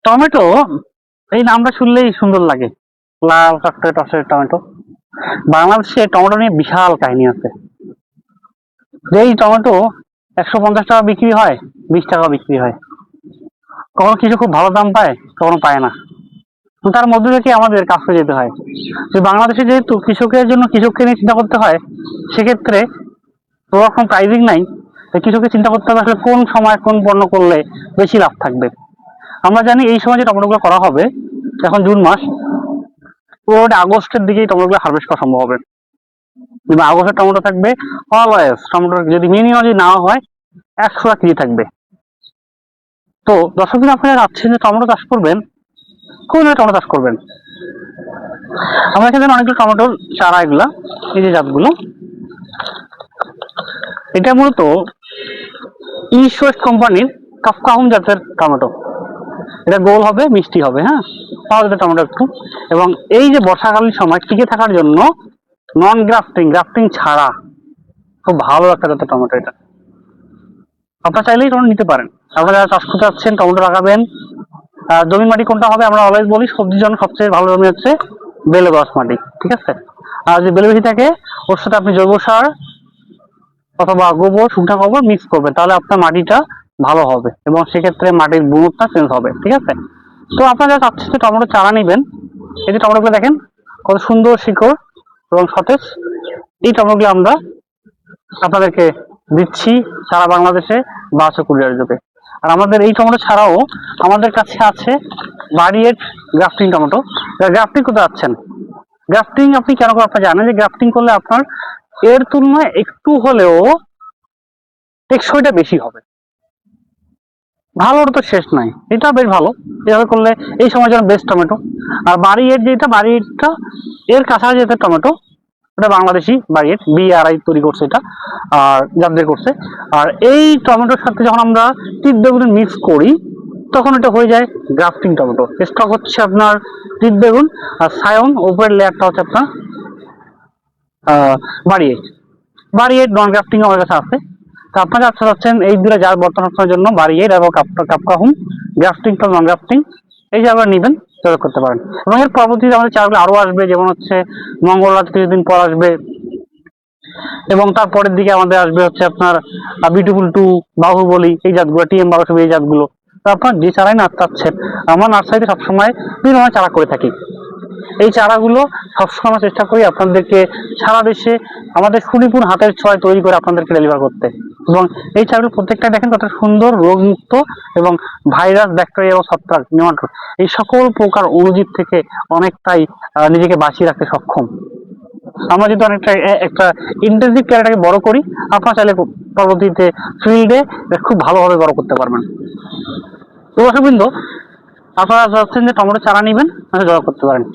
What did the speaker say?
Tomato এই নামটা শুনলেই সুন্দর লাগে, লাল টকটকে টসের টমেটো। বাংলাদেশে টমেটো নিয়ে বিশাল কাহিনী আছে। যেই টমেটো 150 টাকা বিক্রি হয়, 20 টাকা বিক্রি হয়। কখনো কিছু খুব ভালো দাম পায়, কখনো পায় না। তার মধ্যে থেকে আমাদের কাজ করে যেতে হয়। যে বাংলাদেশে যেহেতু কৃষকের জন্য কৃষককে নিয়ে চিন্তা করতে হয়, সেক্ষেত্রে ওরকম প্রাইজিং নাই। কৃষকের চিন্তা করতে হবে আসলে কোন সময় কোন পণ্য করলে বেশি লাভ থাকবে। আমরা জানি এই সময় যে টমেটোগুলো করা হবে, এখন জুন মাস, পুরোটা আগস্টের দিকেই টমেটোগুলো হারভেস্ট করা সম্ভব হবে। কিন্তু আগস্টের টমেটো থাকবে অলওয়েজ, টমেটো যদি মিনিমাম যদি না হয় 100 কেজি থাকবে। তো দর্শক দিন আপনারা যাচ্ছেন যে টমেটো চাষ করবেন, কোন টমেটো চাষ করবেন? আমরা এখানে অনেকগুলো টমেটোর চারা, এগুলা এই যে জাতগুলো, এটা মূলত ইস্ট ওয়েস্ট কোম্পানির কাফকাহুম জাতের টমেটো। এটা গোল হবে, মিষ্টি হবে, হ্যাঁ, পাওয়া যাবে টমেটো একটু। এবং এই যে বর্ষাকালীন সময় টিকে থাকার জন্য নন গ্রাফটিং, গ্রাফটিং ছাড়া খুব ভালো একটা জাতের টমেটো এটা। আপনারা চাইলেই টমেটো নিতে পারেন। আপনারা যারা চাষ করতে যাচ্ছেন, টমেটো লাগাবেন, জমি মাটি কোনটা হবে? আমরা অলওয়েজ বলি সবজির জন্য সবচেয়ে ভালো জমি হচ্ছে বেলে দোআঁশ মাটি, ঠিক আছে? আর যদি বেলে বেশি থাকে, ওর সাথে আপনি জৈব সার অথবা গোবর, শুকনা গোবর মিক্স করবেন, তাহলে আপনার মাটিটা ভালো হবে এবং সেক্ষেত্রে মাটির গুণটা চেঞ্জ হবে, ঠিক আছে? তো আপনারা চাচ্ছেন যে টমেটো চারা নেবেন, এই যে টমেটোগুলো দেখেন কত সুন্দর শিকড় এবং সতেজ। এই টমেটোগুলো আমরা আপনাদেরকে দিচ্ছি সারা বাংলাদেশে 1200 কুরিয়ার যোগে। আর আমাদের এই টমেটো ছাড়াও আমাদের কাছে আছে ভারিয়েট গ্রাফটিং টমেটো। গ্রাফটিং করতে যাচ্ছেন, গ্রাফটিং আপনি কেন করে? আপনার জানেন যে গ্রাফটিং করলে আপনার এর তুলনায় একটু হলেও টেকসইটা বেশি হবে। ভালোর তো শেষ নাই, এটা বেশ ভালো। এভাবে করলে এই সময় যেন বেস্ট টমেটো। আর বাড়িয়েট যেটা, বাড়িয়েটটা এর কাছাকাছি যেটা টমেটো, ওটা বাংলাদেশি বাড়িয়েট, BRI তৈরি করছে এটা, আর জাতদের করছে। আর এই টমেটোর সাথে যখন আমরা তিত বেগুন মিক্স করি, তখন এটা হয়ে যায় গ্রাফটিং টমেটো। স্টক হচ্ছে আপনার তিত বেগুন, আর সায়ন উপরের লেয়ারটা হচ্ছে আপনার বাড়িয়েট। বাড়িয়েট নন গ্রাফটিং আমার কাছে আছে। তো আপনারা আচ্ছা চাচ্ছেন এই দুটো যার বর্তমান সময়ের জন্য বাড়িয়েট এবং কাপকাহুম, গ্রাফটিং বা নন গ্রাফটিং, এই যে আপনারা নেবেন, যোগাযোগ করতে পারেন। এবং এর পরবর্তীতে আমাদের চারগুলো আরো আসবে, যেমন হচ্ছে মঙ্গলবার কিছুদিন পর আসবে, এবং তারপরের দিকে আমাদের আসবে হচ্ছে আপনার বিউটিফুল 2, বাহুবলী, এই জাতগুলো, TM1200, এই জাতগুলো। তো আপনার যে চারাই না চাচ্ছেন, আমার নার্সারিতে সবসময় বিভিন্ন ধরনের চারা করে থাকি। এই চারাগুলো সবসময় আমরা চেষ্টা করি আপনাদেরকে সারা দেশে আমাদের সুনিপুণ হাতের ছোঁয়ায় তৈরি করে আপনাদেরকে ডেলিভার করতে। এবং এই চারাগুলো প্রত্যেকটা দেখেন কত সুন্দর, রোগমুক্ত এবং ভাইরাস, ব্যাকটেরিয়া এবং ছত্রাক, নেমাটোড, এই সকল প্রকার অণুজীব থেকে অনেকটাই নিজেকে বাঁচিয়ে রাখতে সক্ষম। আমরা যদি অনেকটা একটা ইন্টেন্সিভ কেয়ারটাকে বড় করি, আপনারা চাইলে পরবর্তীতে ফিল্ডে খুব ভালোভাবে বড় করতে পারবেন। তো দর্শকবৃন্দ, আপনারা চাচ্ছেন যে টমেটো চারা নেবেন, যোগাযোগ করতে পারেন।